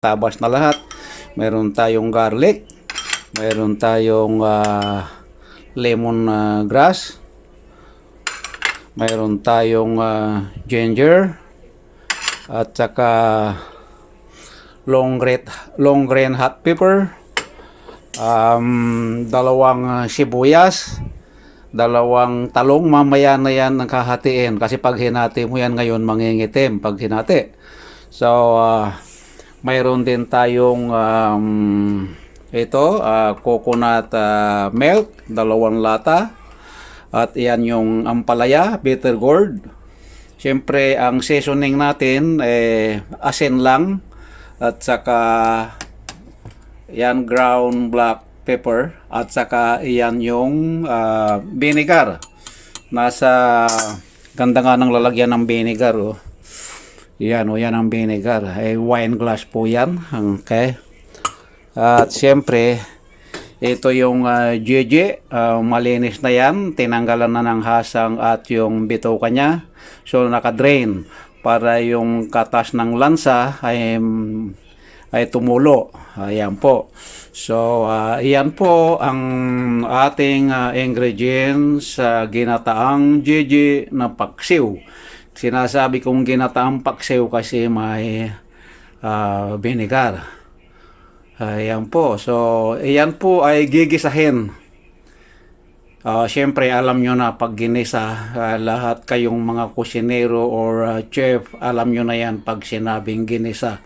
tabas na lahat. Meron tayong garlic, meron tayong lemon grass, meron tayong ginger, at saka long grain hot pepper, dalawang sibuyas, dalawang talong. Mamaya na yan ang kahatiin kasi pag hinati mo yan ngayon mangingitim pag hinati. So mayroon din tayong coconut milk, 2 lata, at yan yung ampalaya, bitter gourd. Siyempre ang seasoning natin asin lang, at saka yan ground black pepper, at saka yan yung vinegar. Nasa ganda nga ng lalagyan ng vinegar, oh. Yan, oh, yan ang vinegar. Wine glass po yan. Okay. At siyempre ito yung jeje, malinis na yan, tinanggalan na ng hasang at yung bituka niya. So naka-drain para yung katas ng lansa ay tumulo. Ayan po. So iyan po ang ating ingredients sa ginataang jeje na paksiw. Sinasabi kong ginataang paksiw kasi may vinegar. Ayan po. So, ayan po ay gigisahin. Siyempre, alam nyo na pag ginisa, lahat kayong mga kusinero or chef, alam nyo na yan pag sinabing ginisa.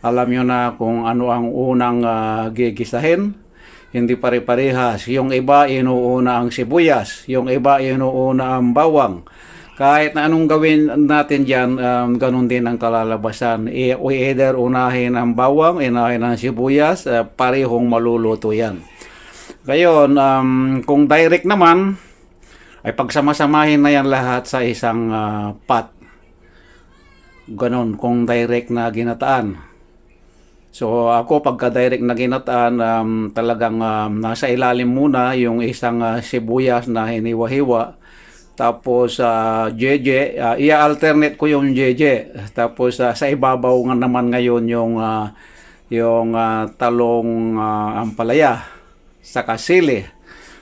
Alam nyo na kung ano ang unang gigisahin. Hindi pare-parehas. Yung iba, inuuna ang sibuyas. Yung iba, inuuna ang bawang. Kahit na anong gawin natin dyan, ganun din ang kalalabasan. Either unahin ang bawang, unahin ang sibuyas, parehong maluluto yan. Ngayon, kung direct naman, ay pagsamasamahin na yan lahat sa isang pot. Ganun, kung direct na ginataan. So ako pagka direct na ginataan, talagang nasa ilalim muna yung isang sibuyas na hiniwa-hiwa. Tapos jeje, i-alternate ko yung jeje. Tapos sa ibabaw nga naman ngayon yung talong ampalaya sa sili.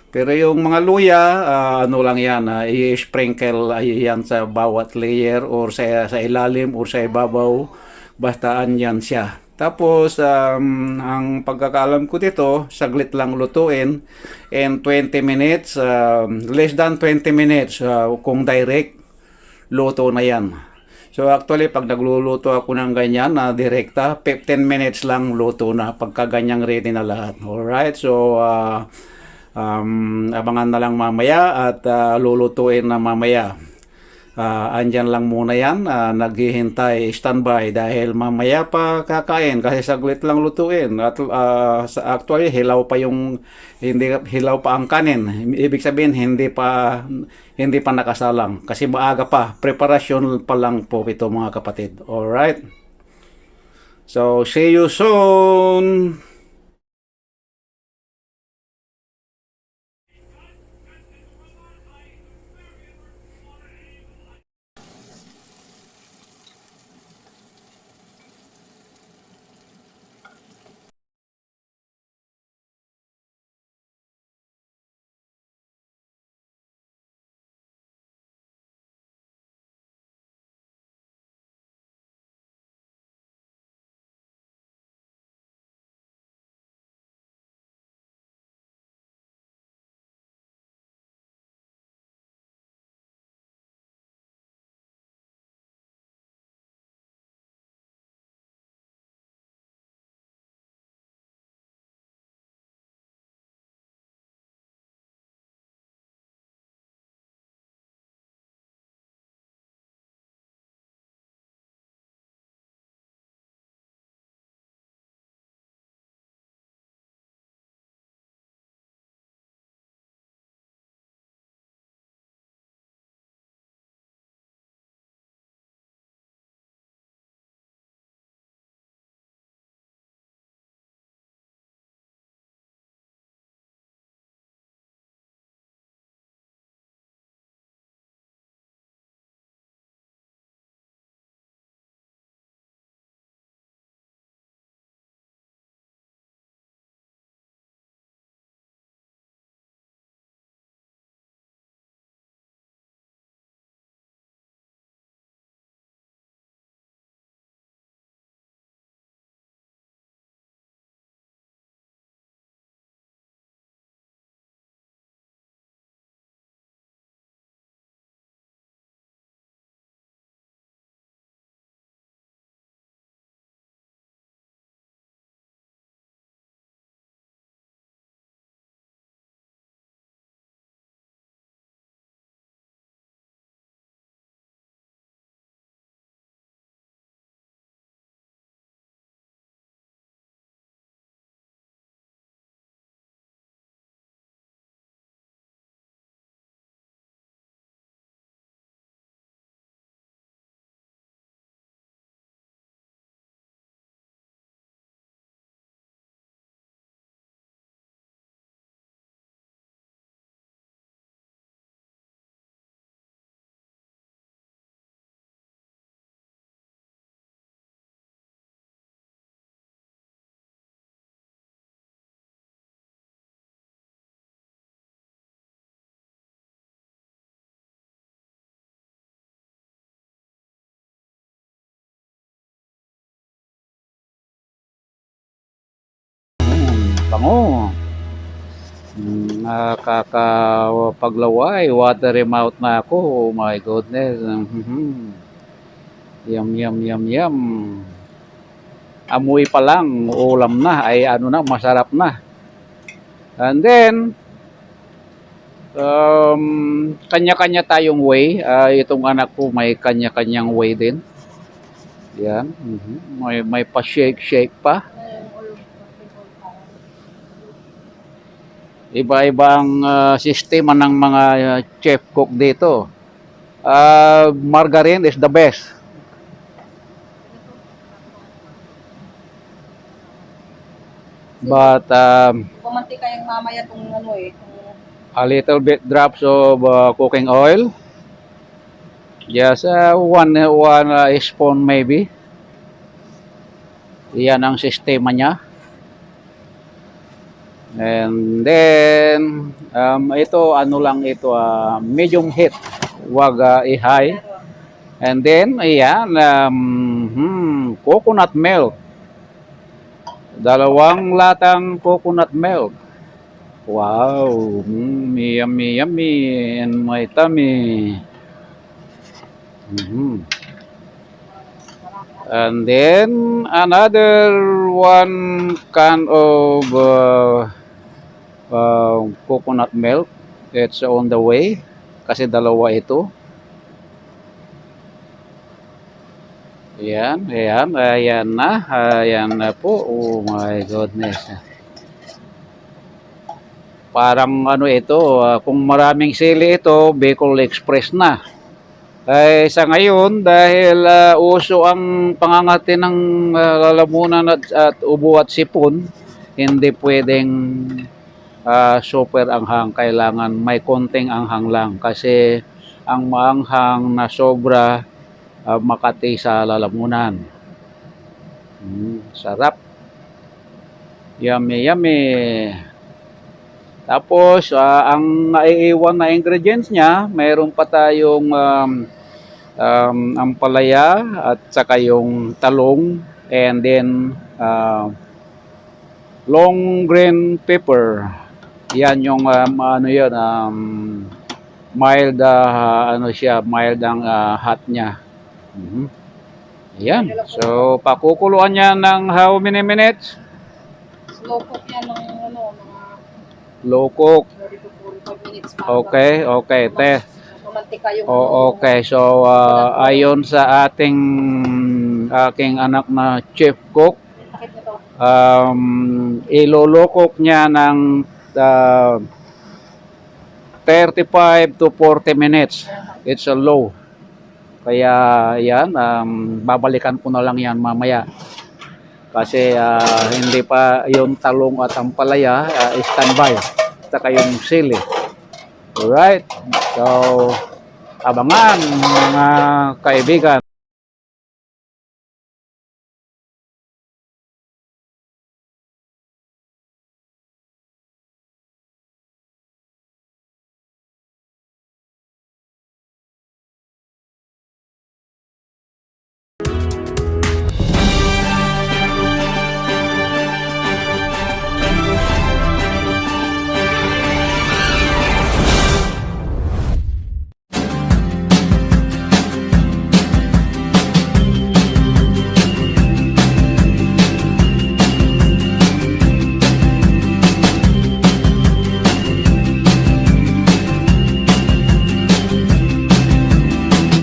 Pero yung mga luya, ano lang yan, i-sprinkle yan sa bawat layer or sa ilalim or sa ibabaw. Basta yan siya. Tapos, ang pagkakaalam ko dito, saglit lang lutuin. And 20 minutes, less than 20 minutes, kung direct, luto na yan. So actually, pag nagluluto ako ng ganyan na direkta, 15 minutes lang luto na pagka ganyang ready na lahat. Alright, so abangan na lang mamaya at lulutuin na mamaya. Andyan lang muna yan, naghihintay, standby dahil mamaya pa kakain kasi saglit lang lutuin. At actually hilaw pa yung hilaw pa ang kanin. Ibig sabihin hindi pa nakasalang kasi maaga pa. Preparasyon pa lang po ito mga kapatid. All right. So see you soon. Bango. Nakakapaglaway. Watery mouth na ako. Oh my goodness. Yum, yum, yum, yum. Amoy pa lang, ulam na, ay ano na, masarap na. And then, kanya-kanya tayong way. Itong anak ko may kanya-kanyang way din. Yan. May pa-shake-shake pa. Iba-ibang sistema ng mga chef cook dito. Margarine is the best. But Pumantika yung mamaya itong ano eh. a little bit drops of cooking oil. Just one spoon maybe. Yan ang sistema niya. And then ito ano lang ito, medium heat, wag i-high. And then ayan, coconut milk. 2 latang coconut milk. Wow, yummy, yummy in my tummy. And then another 1 can of coconut milk. It's on the way kasi 2 ito. Ayan, ayan na po. Oh my goodness. Parang ano ito, kung maraming sili ito, Bicol Express na. Sa ngayon, dahil uso ang pangangati ng lalamunan at ubo at sipon, hindi pwedeng super anghang. Kailangan may konting anghang lang kasi ang maanghang na sobra makati sa lalamunan. Sarap. Yummy, yummy. Tapos, ang naiiwan na ingredients niya, mayroon pa tayong ampalaya at saka yung talong, and then long green pepper. Yan yung ano yun, mild ano siya, mild ang hot niya. Ayan. So, pakukuluan niya ng how many minutes? Slow cook yan ng ano, mga Low cook. 30 to 45 minutes. Okay. Pumantika yung Okay. So, ayon sa aking anak na chef cook, takip nito. ilolokok niya ng 35 to 40 minutes. It's a low. Kaya yan, babalikan ko na lang yan mamaya. Kasi hindi pa yung talong at ampalaya, standby. Saka yung sili. Alright. So, abangan mga kaibigan.